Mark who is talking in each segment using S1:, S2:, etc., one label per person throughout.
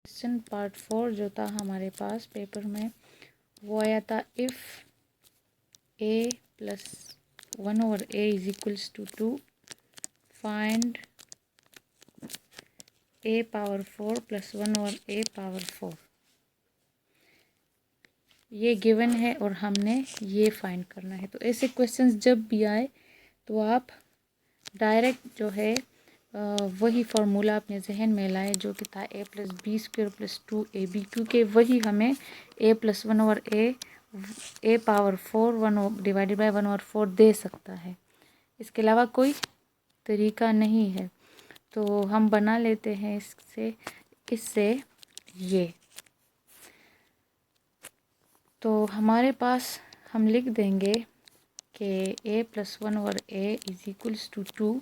S1: Question part 4 जो था हमारे पास पेपर में वो आया था if a plus 1/a is equals to 2 find a power 4 plus 1/a power 4। ये गिवन है और हमने ये फाइंड करना है। तो ऐसे क्वेश्चंस जब भी आए तो आप डायरेक्ट जो है वही फार्मूला अपने जहन में लाए जो कि था a plus b square plus 2ab, क्योंकि वही हमें a plus 1/a a power 4 1 divided by 1/4 दे सकता है। इसके अलावा कोई तरीका नहीं है। तो हम बना लेते हैं इससे ये। तो हमारे पास हम लिख देंगे कि a plus 1/a is equals to 2।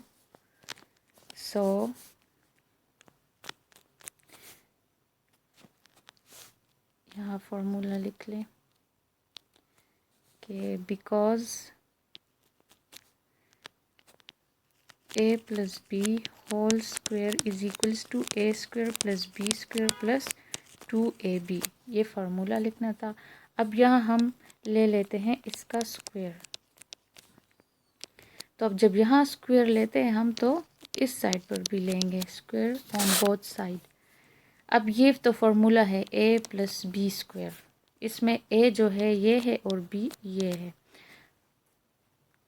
S1: So यहाँ फॉर्मूला लिख लें कि because a plus b whole square is equals to a square plus b square plus 2ab, ये फार्मूला लिखना था। अब यहाँ हम ले लेते हैं इसका स्क्वायर। तो अब जब यहाँ स्क्वायर लेते हैं हम तो इस साइड पर भी लेंगे स्क्वायर ऑन बोथ साइड। अब ये तो फार्मूला है a प्लस बी स्क्वायर, इसमें a जो है ये है और b ये है,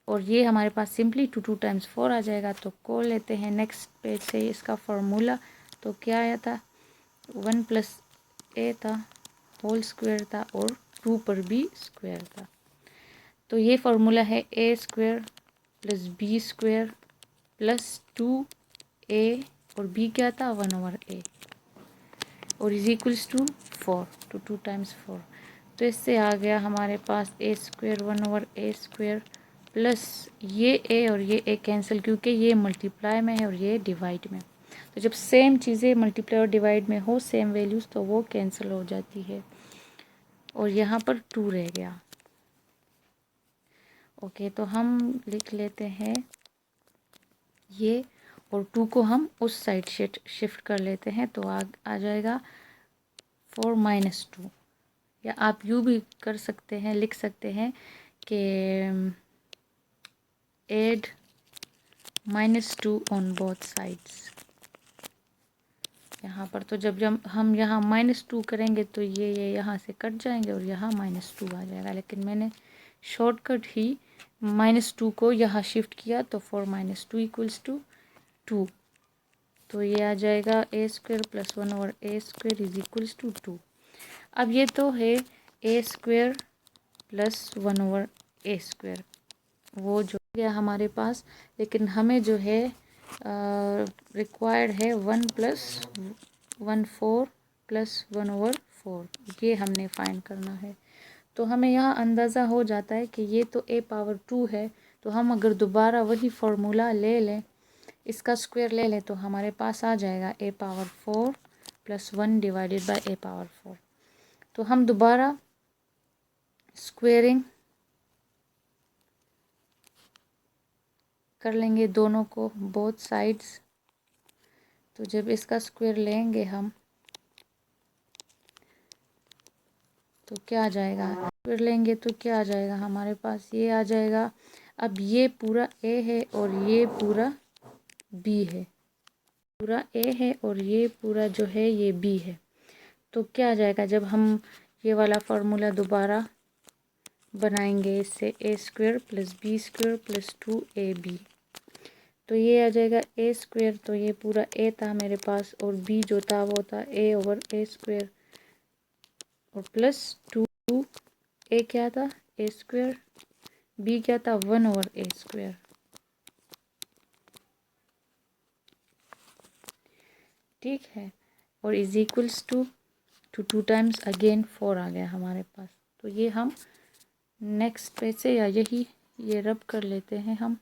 S1: और ये हमारे पास सिंपली 2 टाइम्स 4 आ जाएगा। तो को लेते हैं नेक्स्ट पेज से इसका फार्मूला। तो क्या आया था 1 प्लस a था होल स्क्वायर था और 2 पर भी स्क्वायर था। तो ये फार्मूला है a square plus b square plus 2a और b क्या था 1/a और इज इक्वल्स टू 4 तो 2 टाइम्स 4। तो इससे आ गया हमारे पास a square 1/a square plus ये a और ये a कैंसिल, क्योंकि ये मल्टीप्लाई में है और ये डिवाइड में। तो जब सेम चीज़ें मल्टीप्लाई और डिवाइड में हो सेम वैल्यूज़ तो वो कैंसिल हो जाती है और यहाँ पर 2 रह गया। ओके, तो हम लिख लेते हैं ये और 2 को हम उस साइड शिफ्ट कर लेते हैं। तो आ जाएगा 4 माइनस 2, या आप यूँ भी कर सकते हैं, लिख सकते हैं कि एड -2 ऑन बोथ साइड्स यहाँ पर। तो जब हम यहाँ -2 करेंगे तो ये यहाँ से कट जाएंगे और यहाँ -2 आ जाएगा, लेकिन मैंने शॉर्टकट ही -2 को यहाँ शिफ्ट किया तो 4 - 2 इक्वल्स टू 2। तो ये आ जाएगा a square plus 1/a square is equals to 2। अब ये तो है a square plus 1/a square, वो जो गया हमारे पास, लेकिन हमें जो है रिक्वायर्ड है 1 प्लस 1/4 प्लस 1/4, ये हमने फाइंड करना है। तो हमें यहाँ अंदाज़ा हो जाता है कि ये तो a पावर 2 है। तो हम अगर दोबारा वही फार्मूला ले लें, इसका स्क्वायर ले लें, तो हमारे पास आ जाएगा a power 4 plus 1 divided bye a power 4। तो हम दोबारा स्क्वेयरिंग कर लेंगे दोनों को बोथ साइड्स। तो जब इसका स्क्वायर लेंगे हम तो क्या आ जाएगा, स्क्वायर लेंगे तो क्या आ जाएगा हमारे पास, ये आ जाएगा। अब ये पूरा a है और ये पूरा b है, पूरा a है और ये पूरा जो है ये b है। तो क्या आ जाएगा जब हम ये वाला फार्मूला दोबारा बनाएंगे, इससे a square plus b square plus 2ab, तो ये आ जाएगा a स्क्वायर, तो ये पूरा a था मेरे पास और b जो था वो था a/a स्क्वायर और प्लस 2 a क्या था a स्क्वायर, b क्या था 1/a स्क्वायर। ठीक है, और is equals to 2 times again 4 आ गया हमारे पास। तो ये हम नेक्स्ट पेज से या यही ये रब कर लेते हैं हम।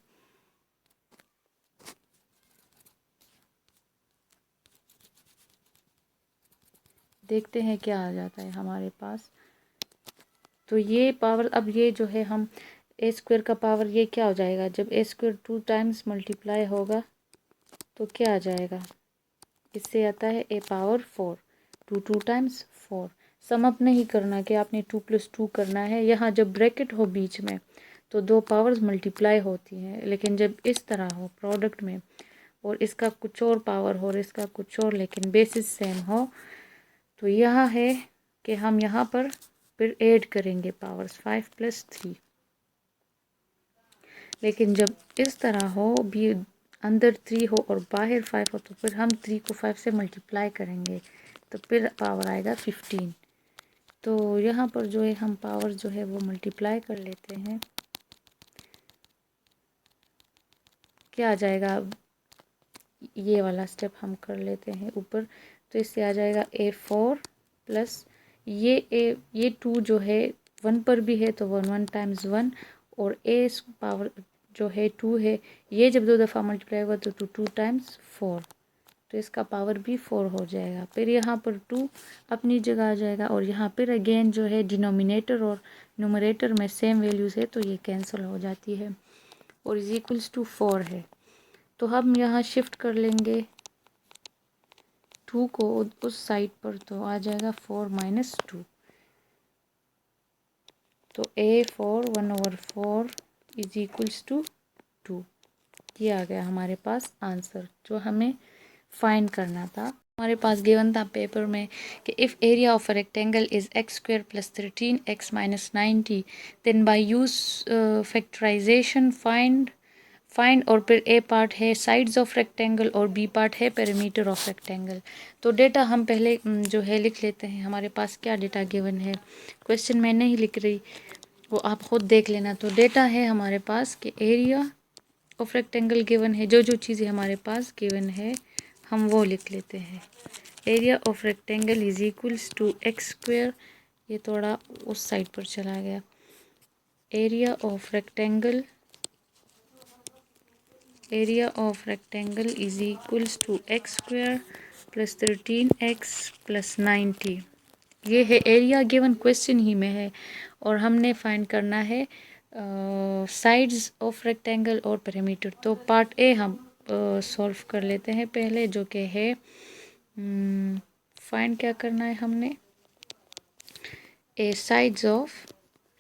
S1: देखते हैं क्या आ जाता है हमारे पास। तो ये पावर, अब ये जो है हम a स्क्वायर का पावर ये क्या हो जाएगा, जब a स्क्वायर 2 टाइम्स मल्टीप्लाई होगा तो क्या आ जाएगा, इससे आता है a power 4। 2 2 times 4। Sum up नहीं करना कि आपने 2 + 2 करना है। यहाँ जब ब्रैकेट हो बीच में तो दो पावर्स मल्टीप्लाई होती हैं, लेकिन जब इस तरह हो प्रोडक्ट में और इसका कुछ और पावर हो और इसका कुछ और लेकिन बेसिस सेम हो, तो यह है कि हम यहाँ पर फिर ऐड करेंगे पावर्स 5 + 3। लेकिन जब इस तरह हो भी अंदर 3 हो और बाहर 5 हो तो फिर हम 3 को 5 से मल्टीप्लाई करेंगे तो फिर पावर आएगा 15। तो यहाँ पर जो है हम पावर जो है वो मल्टीप्लाई कर लेते हैं। क्या आ जाएगा, ये वाला स्टेप हम कर लेते हैं ऊपर, तो इससे आ जाएगा A4 प्लस ये 2 जो है 1 पर भी है तो 1 1 टाइम्स 1, और A पावर जो है 2 है, ये जब 2 दफ़ा मल्टीप्लाई होगा तो 2 टाइम्स 4, तो इसका पावर भी 4 हो जाएगा। फिर यहाँ पर 2 अपनी जगह आ जाएगा और यहाँ पर अगेन जो है डिनोमिनेटर और न्यूमरेटर में सेम वैल्यूज़ है तो ये कैंसिल हो जाती है और इज इक्वल्स टू 4 है। तो हम यहाँ शिफ्ट कर लेंगे 2 को उस साइड पर, तो आ जाएगा 4 - 2। तो A4 1/4 इज इक्वल्स टू 2। ये आ गया हमारे पास आंसर जो हमें फाइंड करना था। हमारे पास गिवन था पेपर में कि if area of a rectangle is x² + 13x - 90 then by use factorization find और फिर ए पार्ट है साइड्स ऑफ रेक्टेंगल और बी पार्ट है पेरीमीटर ऑफ रेक्टेंगल। तो डेटा हम पहले जो है लिख लेते हैं। हमारे पास क्या डेटा गिवन है, क्वेश्चन मैं नहीं लिख रही, वो आप खुद देख लेना। तो डेटा है हमारे पास कि एरिया ऑफ रेक्टेंगल गिवन है, जो चीज़ें हमारे पास गिवन है हम वो लिख लेते हैं। Area of rectangle is equals to x², ये थोड़ा उस साइड पर चला गया। Area of rectangle is equals to x² + 13x + 90। ये है एरिया गिवन क्वेश्चन ही में है और हमने फाइंड करना है साइड्स ऑफ रेक्टेंगल और पेरीमीटर। तो पार्ट ए हम सॉल्व कर लेते हैं पहले, जो कि है फाइंड क्या करना है हमने, ए साइड्स ऑफ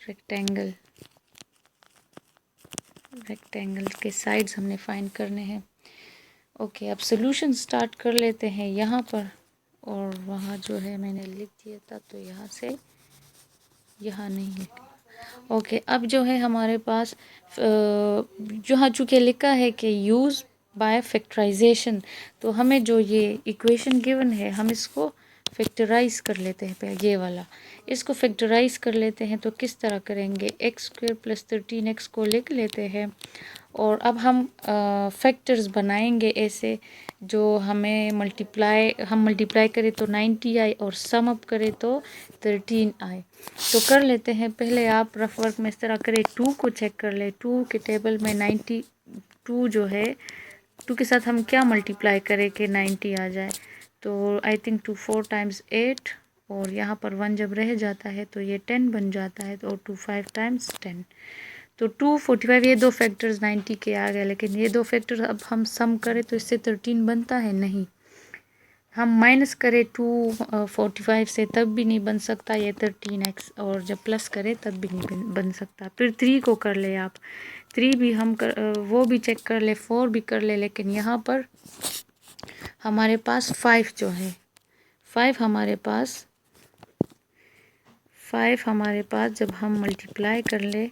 S1: रेक्टेंगल के साइड्स हमने फाइंड करने हैं। ओके, अब सोल्यूशन स्टार्ट कर लेते हैं यहाँ पर, और वहाँ जो है मैंने लिख दिया था तो यहाँ से यहाँ नहीं लिखा। ओके, अब जो है हमारे पास जहाँ चूँकि लिखा है कि यूज़ बाय फैक्टराइजेशन, तो हमें जो ये इक्वेशन गिवन है हम इसको फैक्टराइज कर लेते हैं। पहले ये वाला इसको फैक्टराइज कर लेते हैं। तो किस तरह करेंगे, x² + 13x को लिख लेते हैं और अब हम फैक्टर्स बनाएंगे ऐसे जो हमें मल्टीप्लाई करें तो 90 आए और सम अप करें तो 13 आए। तो कर लेते हैं, पहले आप रफ वर्क में इस तरह करें, 2 को चेक कर ले। 2 के टेबल में 92 जो है 2 के साथ हम क्या मल्टीप्लाई करें कि 90 आ जाए, तो आई थिंक 2 4 टाइम्स 8 और यहाँ पर 1 जब रह जाता है तो ये 10 बन जाता है, तो 2 5 टाइम्स 10, तो 245। ये दो फैक्टर्स 90 के आ गए, लेकिन ये दो फैक्टर्स अब हम सम करें तो इससे 13 बनता है नहीं, हम माइनस करें 245 से तब भी नहीं बन सकता ये 13x, और जब प्लस करें तब भी नहीं बन सकता। फिर 3 को कर ले आप, 3 भी हम वो भी चेक कर ले, 4 भी कर ले, लेकिन यहाँ पर हमारे पास 5 जो है 5 हमारे पास जब हम मल्टीप्लाई कर ले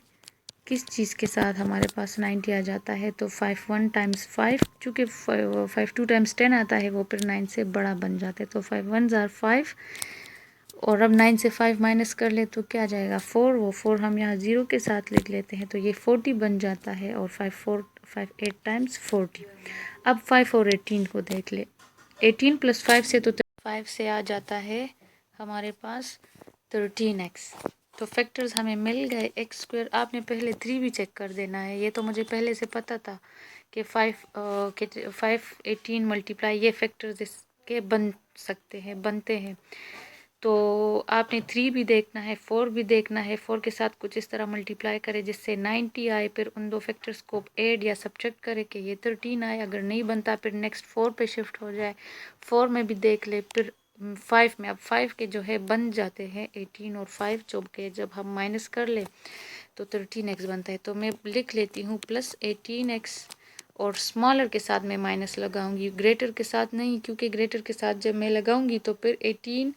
S1: किस चीज़ के साथ हमारे पास 90 आ जाता है, तो 5 1 टाइम्स 5, चूँकि 5 2 टाइम्स 10 आता है वो फिर 9 से बड़ा बन जाता है, तो 5 1 ज़ार 5, और अब 9 से 5 माइनस कर ले तो क्या जाएगा 4, वो 4 हम यहाँ 0 के साथ लिख लेते हैं तो ये 40 बन जाता है, और 5 8 टाइम्स 40। अब 5 और 18 को देख ले, 18 + 5 से तो 5 से आ जाता है हमारे पास 13x। तो फैक्टर्स हमें मिल गए। x², आपने पहले 3 भी चेक कर देना है, ये तो मुझे पहले से पता था कि 5 18 मल्टीप्लाई ये फैक्टर्स इसके बनते हैं। तो आपने 3 भी देखना है, 4 भी देखना है, 4 के साथ कुछ इस तरह मल्टीप्लाई करें जिससे 90 आए, फिर उन दो फैक्टर्स को ऐड या सब्ट्रैक्ट करें कि ये 13 आए। अगर नहीं बनता फिर नेक्स्ट 4 पे शिफ्ट हो जाए, 4 में भी देख ले, फिर 5 में, अब 5 के जो है बन जाते हैं 18 और 5 जो के जब हम माइनस कर ले तो 13x बनता है। तो मैं लिख लेती हूँ प्लस 18x और स्मॉलर के साथ मैं माइनस लगाऊंगी, ग्रेटर के साथ नहीं, क्योंकि ग्रेटर के साथ जब मैं लगाऊंगी तो फिर 18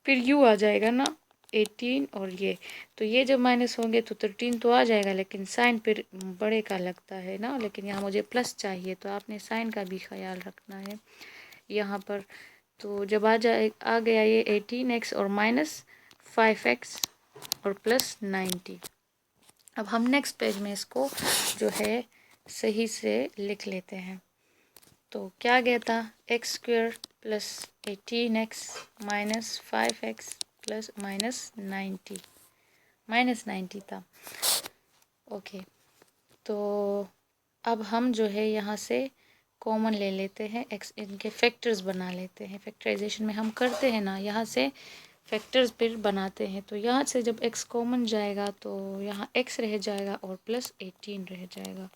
S1: फिर यू आ जाएगा ना 18 और ये, तो ये जब माइनस होंगे तो 13 तो आ जाएगा, लेकिन साइन फिर बड़े का लगता है ना, लेकिन यहाँ मुझे प्लस चाहिए तो आपने साइन का भी ख्याल रखना है यहाँ पर। तो जब आ गया ये 18x और माइनस 5x और प्लस 90। अब हम नेक्स्ट पेज में इसको जो है सही से लिख लेते हैं। तो क्या गया था, x square plus 18x minus 5x plus minus 90 था। ओके, तो अब हम जो है यहाँ से कॉमन ले लेते हैं, एक्स इनके फैक्टर्स बना लेते हैं। फैक्टराइजेशन में हम करते हैं ना, यहाँ से फैक्टर्स फिर बनाते हैं। तो यहाँ से जब x कॉमन जाएगा तो यहाँ x रह जाएगा और प्लस 18 रह जाएगा।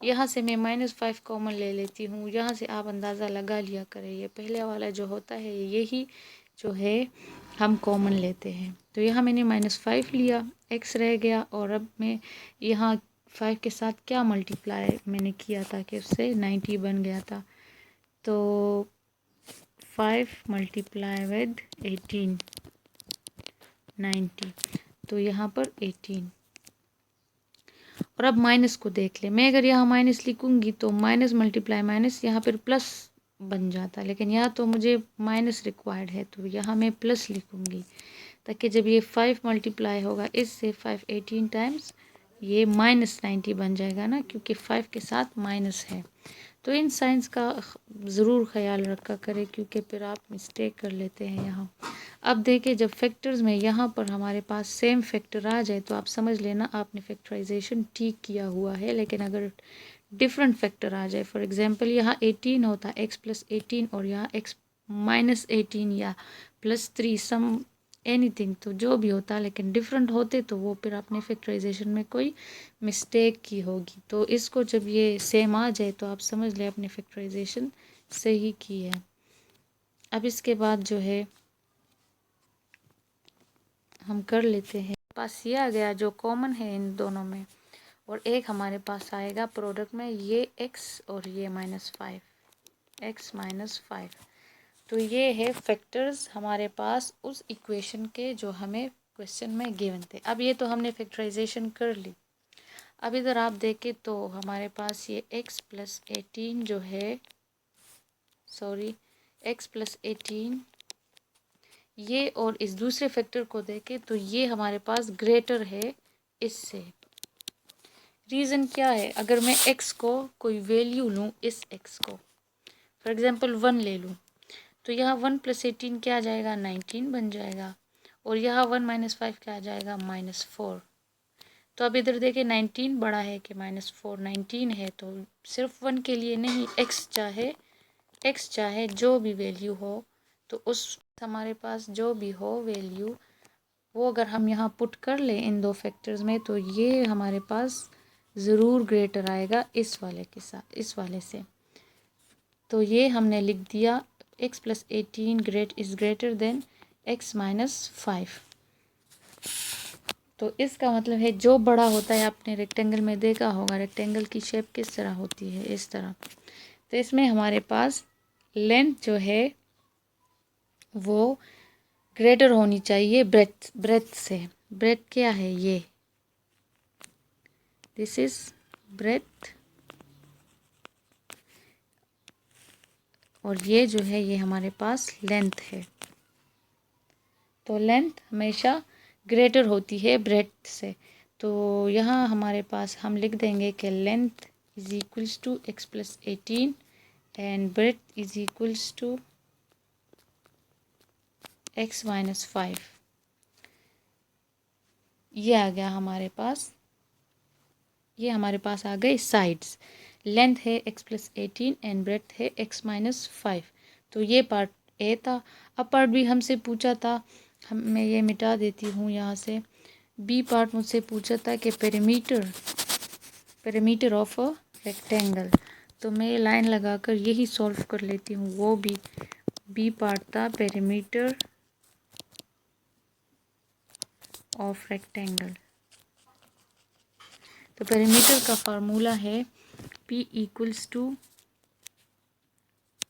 S1: यहाँ से मैं -5 कॉमन ले लेती हूँ। यहाँ से आप अंदाज़ा लगा लिया करें, ये पहले वाला जो होता है यही जो है हम कॉमन लेते हैं। तो यहाँ मैंने -5 लिया, x रह गया, और अब मैं यहाँ 5 के साथ क्या मल्टीप्लाई मैंने किया था कि उससे 90 बन गया था। तो 5 मल्टीप्लाई विद 18 90, तो यहाँ पर 18। और अब माइनस को देख ले, मैं अगर यहाँ माइनस लिखूँगी तो माइनस मल्टीप्लाई माइनस यहाँ पर प्लस बन जाता, लेकिन यहाँ तो मुझे माइनस रिक्वायर्ड है, तो यहाँ मैं प्लस लिखूँगी ताकि जब ये 5 मल्टीप्लाई होगा इससे 5 18 टाइम्स ये -90 बन जाएगा ना, क्योंकि 5 के साथ माइनस है। तो इन साइंस का ज़रूर ख्याल रखा करें, क्योंकि फिर आप मिस्टेक कर लेते हैं यहाँ। अब देखिए, जब फैक्टर्स में यहाँ पर हमारे पास सेम फैक्टर आ जाए तो आप समझ लेना आपने फैक्टराइजेशन ठीक किया हुआ है। लेकिन अगर डिफरेंट फैक्टर आ जाए, फॉर एग्जांपल यहाँ 18 होता x प्लस 18 और यहाँ x माइनस 18 या +3 सम एनीथिंग, तो जो भी होता, लेकिन डिफरेंट होते तो वो फिर आपने फैक्टराइजेशन में कोई मिस्टेक की होगी। तो इसको जब ये सेम आ जाए तो आप समझ लें आपने फैक्टराइजेशन सही की है। अब इसके बाद जो है हम कर लेते हैं, पास ये आ गया जो कॉमन है इन दोनों में, और एक हमारे पास आएगा प्रोडक्ट में ये x और ये -5 x -5। तो ये है फैक्टर्स हमारे पास उस इक्वेशन के जो हमें क्वेश्चन में गिवन थे। अब ये तो हमने फैक्टराइजेशन कर ली। अब इधर आप देखें तो हमारे पास ये x प्लस 18 जो है, सॉरी x प्लस 18 ये, और इस दूसरे फैक्टर को देखें तो ये हमारे पास ग्रेटर है इससे। रीज़न क्या है, अगर मैं x को कोई वैल्यू लूँ, इस x को फॉर एग्जांपल 1 ले लूँ, तो यहाँ 1 प्लस 18 क्या आ जाएगा, 19 बन जाएगा, और यहाँ 1 माइनस 5 क्या आ जाएगा, -4। तो अब इधर देखें 19 बड़ा है कि -4, 19 है, तो सिर्फ 1 के लिए नहीं, x चाहे जो भी वैल्यू हो, तो उस हमारे पास जो भी हो वैल्यू, वो अगर हम यहाँ पुट कर लें इन दो फैक्टर्स में, तो ये हमारे पास ज़रूर ग्रेटर आएगा इस वाले के साथ, इस वाले से। तो ये हमने लिख दिया x plus 18 is greater than x -5। तो इसका मतलब है जो बड़ा होता है, आपने रेक्टेंगल में देखा होगा रेक्टेंगल की शेप किस तरह होती है, इस तरह। तो इसमें हमारे पास लेंथ जो है वो ग्रेटर होनी चाहिए ब्रेथ से। ब्रेथ क्या है, ये दिस इज ब्रेथ, और ये जो है ये हमारे पास लेंथ है। तो लेंथ हमेशा ग्रेटर होती है ब्रेथ से। तो यहाँ हमारे पास हम लिख देंगे कि length is equals to x plus 18 and breadth is equals to x -5। ये आ गया हमारे पास, ये हमारे पास आ गए साइड्स। लेंथ है x प्लस 18 एंड ब्रेथ है x -5। तो ये पार्ट ए था। अब पार्ट बी हमसे पूछा था, मैं ये मिटा देती हूँ यहाँ से। बी पार्ट मुझसे पूछा था कि पेरीमीटर ऑफ अ रेक्टेंगल। तो मैं लाइन लगाकर यही सॉल्व कर लेती हूँ, वो भी बी पार्ट था पेरीमीटर ऑफ रेक्टेंगल। तो पेरीमीटर का फार्मूला है P इक्वल्स टू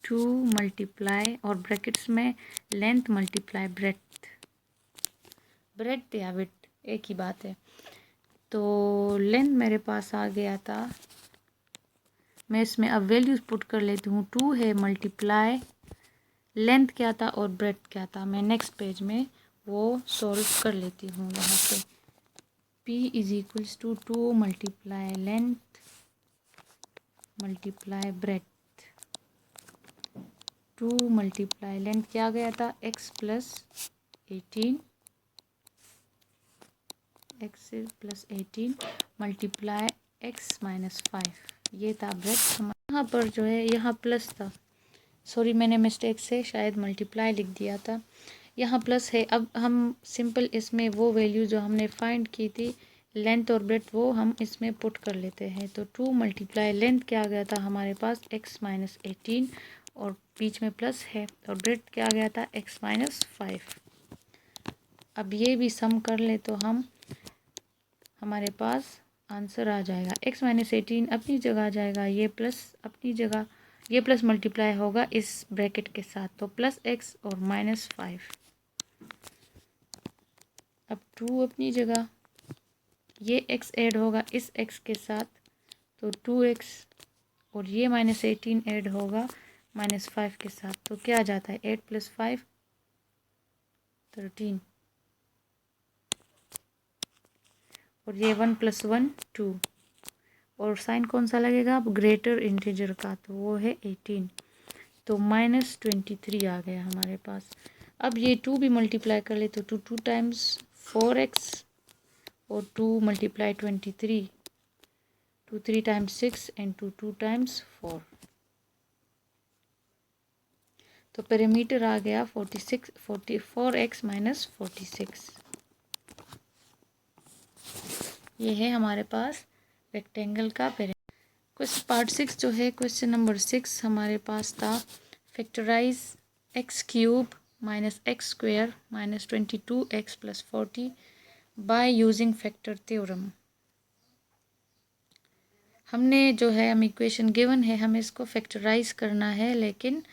S1: 2 मल्टीप्लाई और ब्रैकेट्स में लेंथ मल्टीप्लाई ब्रेड्थ। ब्रेड्थ या विड्थ एक ही बात है। तो लेंथ मेरे पास आ गया था, मैं इसमें अब वैल्यूज़ पुट कर लेती हूँ। 2 है मल्टीप्लाई लेंथ क्या था और ब्रेड्थ क्या था, मैं नेक्स्ट पेज में वो सॉल्व कर लेती हूँ। यहाँ पे P is equals to 2 multiply length multiply breadth. 2 multiply length क्या आ गया था, x plus 18 multiply x minus 5, ये था ब्रेड्थ। यहाँ पर जो है यहाँ प्लस था, सॉरी मैंने मिस्टेक से शायद मल्टीप्लाई लिख दिया था, यहाँ प्लस है। अब हम सिंपल इसमें वो वैल्यू जो हमने फाइंड की थी लेंथ और ब्रेड्थ वो हम इसमें पुट कर लेते हैं। तो 2 मल्टीप्लाई लेंथ क्या आ गया था हमारे पास x माइनस 18 और बीच में प्लस है, और ब्रेड्थ क्या आ गया था x माइनस 5। अब ये भी सम कर ले तो हमारे पास आंसर आ जाएगा। x माइनस 18 अपनी जगह आ जाएगा, ये प्लस अपनी जगह, ये प्लस मल्टीप्लाई होगा इस ब्रैकेट के साथ, तो प्लस x और माइनस 5। अब 2 अपनी जगह, ये x ऐड होगा इस x के साथ तो 2x, और ये माइनस 18 ऐड होगा माइनस 5 के साथ, तो क्या आ जाता है 8 प्लस 5 13, और ये 1 प्लस 1 2, और साइन कौन सा लगेगा अब ग्रेटर इंटीजर का, तो वो है 18, तो माइनस 23 आ गया हमारे पास। अब ये 2 भी मल्टीप्लाई कर ले तो 2 टाइम्स 4x और 2 मल्टीप्लाई 23, 2 3 टाइम्स 6 एंड 2 टाइम्स 4, तो पेरीमीटर आ गया 44x माइनस 46। ये है हमारे पास रेक्टेंगल का पेरीमीटर। क्वेश्चन पार्ट 6 जो है, क्वेश्चन नंबर 6 हमारे पास था factorize x cube minus x square minus 22x plus 40 by using factor theorem. हमने जो है हम इक्वेशन गिवन है, हमें इसको फैक्टराइज करना है लेकिन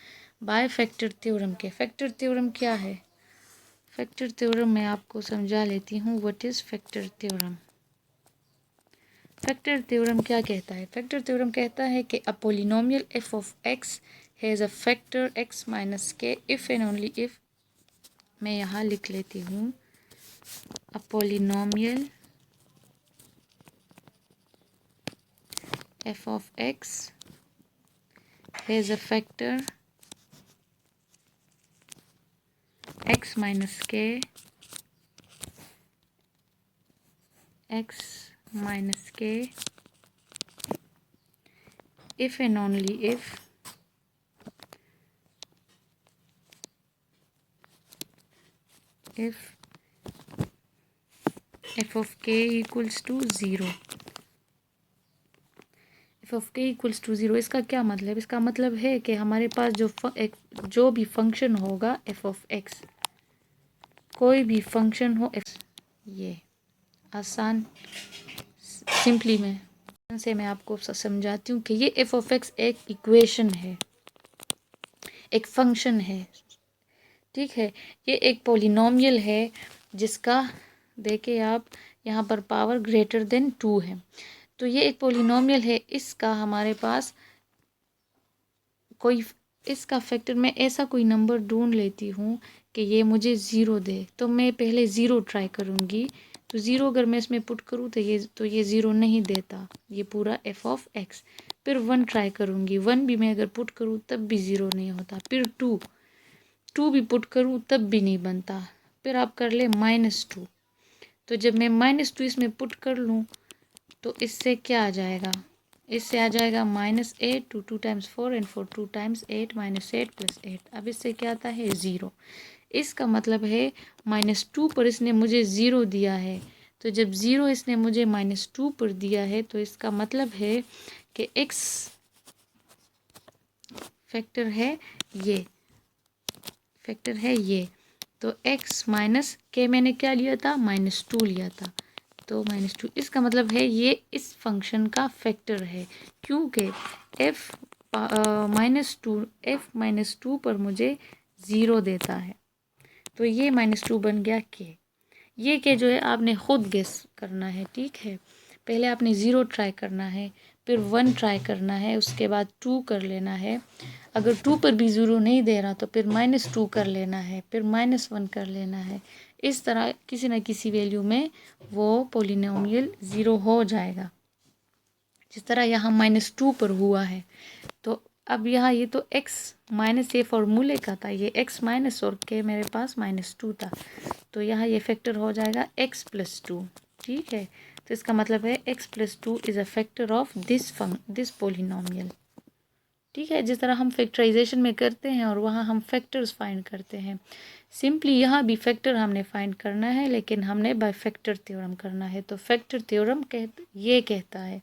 S1: बाय फैक्टर थ्योरम के। फैक्टर थ्योरम क्या है, फैक्टर थ्योरम मैं आपको समझा लेती हूँ। What is factor theorem. Factor theorem क्या कहता है, फैक्टर थ्योरम कहता है कि a polynomial f of x has a factor x minus के इफ़ एंड ओनली इफ़, मैं यहाँ लिख लेती हूँ, a polynomial f of x has a factor x minus k, if and only if f of k equals to 0। f of k equals to 0 इसका क्या मतलब, इसका मतलब है कि हमारे पास जो भी फंक्शन होगा f of x, कोई भी फंक्शन हो f, ये आसान सिंपली मैं आपको समझाती हूँ कि ये f of x एक इक्वेशन है, एक फंक्शन है, ठीक है। ये एक पॉलिनोमियल है जिसका देखिए आप यहाँ पर पावर ग्रेटर देन 2 है, तो ये एक पॉलिनोमियल है। इसका हमारे पास कोई इसका फैक्टर, मैं ऐसा कोई नंबर ढूंढ लेती हूँ कि ये मुझे 0 दे, तो मैं पहले 0 ट्राई करूँगी, तो 0 अगर मैं इसमें पुट करूँ तो ये 0 नहीं देता, ये पूरा f ऑफ x। फिर 1 ट्राई करूँगी, 1 भी मैं अगर पुट करूँ तब भी 0 नहीं होता। फिर 2 भी पुट करूँ तब भी नहीं बनता। फिर आप कर ले -2, तो जब मैं -2 इसमें पुट कर लूँ तो इससे क्या आ जाएगा, इससे आ जाएगा -8, 2 टाइम्स 4 एंड 4 2 टाइम्स 8 -8 प्लस 8। अब इससे क्या आता है 0। इसका मतलब है -2 पर इसने मुझे 0 दिया है, तो जब 0 इसने मुझे -2 पर दिया है तो इसका मतलब है कि x फैक्टर है ये, फैक्टर है ये। तो x माइनस के मैंने क्या लिया था, -2 लिया था, तो -2। इसका मतलब है ये इस फंक्शन का फैक्टर है, क्योंकि f -2 पर मुझे 0 देता है। तो ये -2 बन गया के। ये के जो है आपने खुद गेस करना है, ठीक है। पहले आपने 0 ट्राई करना है, फिर 1 ट्राई करना है, उसके बाद 2 कर लेना है। अगर 2 पर भी 0 नहीं दे रहा तो फिर -2 कर लेना है, फिर -1 कर लेना है। इस तरह किसी न किसी वैल्यू में वो पोलिनोमियल 0 हो जाएगा, जिस तरह यहाँ -2 पर हुआ है। तो अब यहाँ ये तो x माइनस ये फॉर्मूले का था, ये x माइनस और k मेरे पास -2 था, तो यहाँ ये फैक्टर हो जाएगा x + 2, ठीक है। तो इसका मतलब है x + 2 is a factor of this polynomial, ठीक है। जिस तरह हम फैक्टराइजेशन में करते हैं और वहाँ हम फैक्टर्स फाइंड करते हैं, सिंपली यहाँ भी फैक्टर हमने फाइंड करना है, लेकिन हमने बाय फैक्टर थ्योरम करना है। तो फैक्टर थ्योरम ये कहता है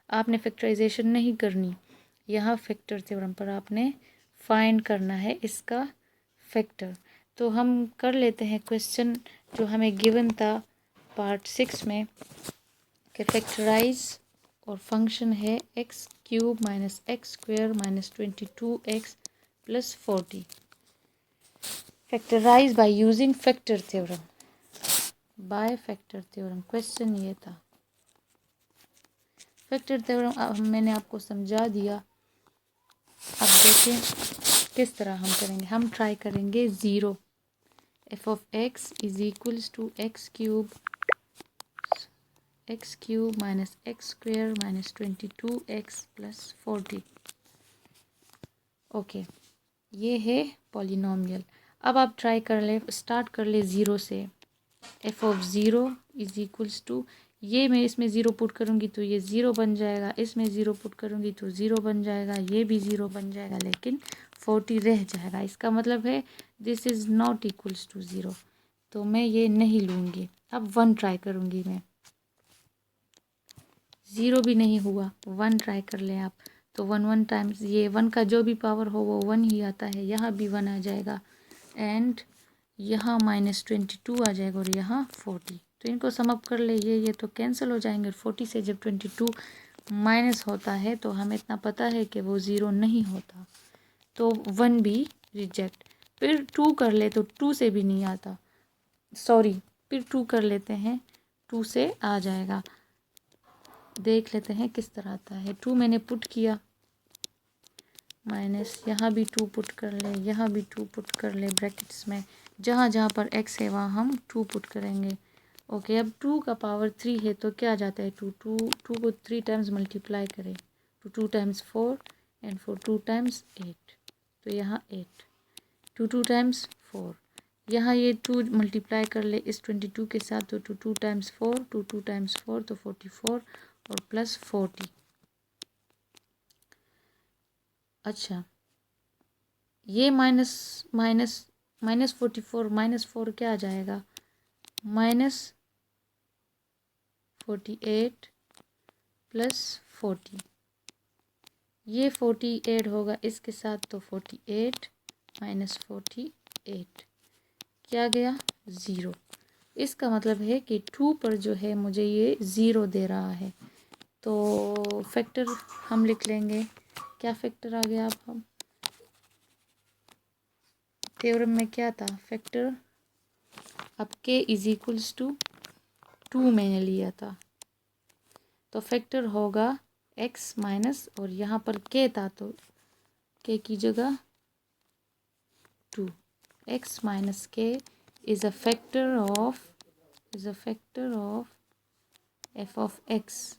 S1: आपने फैक्टराइजेशन नहीं करनी, यहाँ फैक्टर थ्योरम पर आपने फाइंड करना है इसका फैक्टर। तो हम कर लेते हैं क्वेश्चन जो हमें गिवन था पार्ट 6 में, कि फैक्टराइज और फंक्शन है x³ - x² - 22x + 40। Factorize by using factor theorem, by factor theorem, question ये था। फैक्टर थ्योरम मैंने आपको समझा दिया। अब देखें किस तरह हम करेंगे। हम ट्राई करेंगे 0, f(x) = x³ - x² - 22x + 40। Okay, ये है पॉलिनोमियल। अब आप ट्राई कर ले, स्टार्ट कर ले 0 से। f(0) = ये मैं इसमें 0 पुट करूँगी तो ये 0 बन जाएगा, इसमें 0 पुट करूँगी तो 0 बन जाएगा, ये भी 0 बन जाएगा, लेकिन 40 रह जाएगा। इसका मतलब है this is not equals to 0, तो मैं ये नहीं लूँगी। अब 1 ट्राई करूँगी मैं, 0 भी नहीं हुआ, 1 ट्राई कर लें आप। तो 1 टाइम्स ये 1 का जो भी पावर हो वो 1 ही आता है, यहाँ भी 1 आ जाएगा, एंड यहाँ -22 आ जाएगा, और यहाँ 40। तो इनको सम अप कर ले, ये तो कैंसिल हो जाएंगे। 40 से जब 22 माइनस होता है तो हमें इतना पता है कि वो 0 नहीं होता, तो 1 भी रिजेक्ट। फिर 2 कर ले तो 2 से भी नहीं आता, सॉरी, फिर 2 कर लेते हैं, 2 से आ जाएगा। देख लेते हैं किस तरह आता है। 2 मैंने पुट किया, माइनस यहाँ भी 2 पुट कर ले, यहाँ भी 2 पुट कर ले ब्रैकेट्स में, जहाँ जहाँ पर x है वहाँ हम 2 पुट करेंगे। ओके, अब 2 का पावर 3 है तो क्या आ जाता है, 2 को 3 टाइम्स मल्टीप्लाई करें, 2 टाइम्स 4 एंड 4 2 टाइम्स 8, तो यहाँ 8, 2 टाइम्स 4, यहाँ ये 2 मल्टीप्लाई कर ले इस 22 के साथ, तो 2 टाइम्स 4, 2 टाइम्स 4 तो 44 और प्लस 40। अच्छा, ये -44 -4 क्या आ जाएगा, -48 + 40। ये 48 होगा इसके साथ, तो 48 - 48 क्या गया, 0। इसका मतलब है कि 2 पर जो है मुझे ये 0 दे रहा है। तो फैक्टर हम लिख लेंगे, क्या फैक्टर आ गया। अब हम थ्योरम में क्या था फैक्टर, अब k = 2 मैंने लिया था, तो फैक्टर होगा x माइनस, और यहाँ पर k था तो k की जगह 2, x - k is a factor of f of x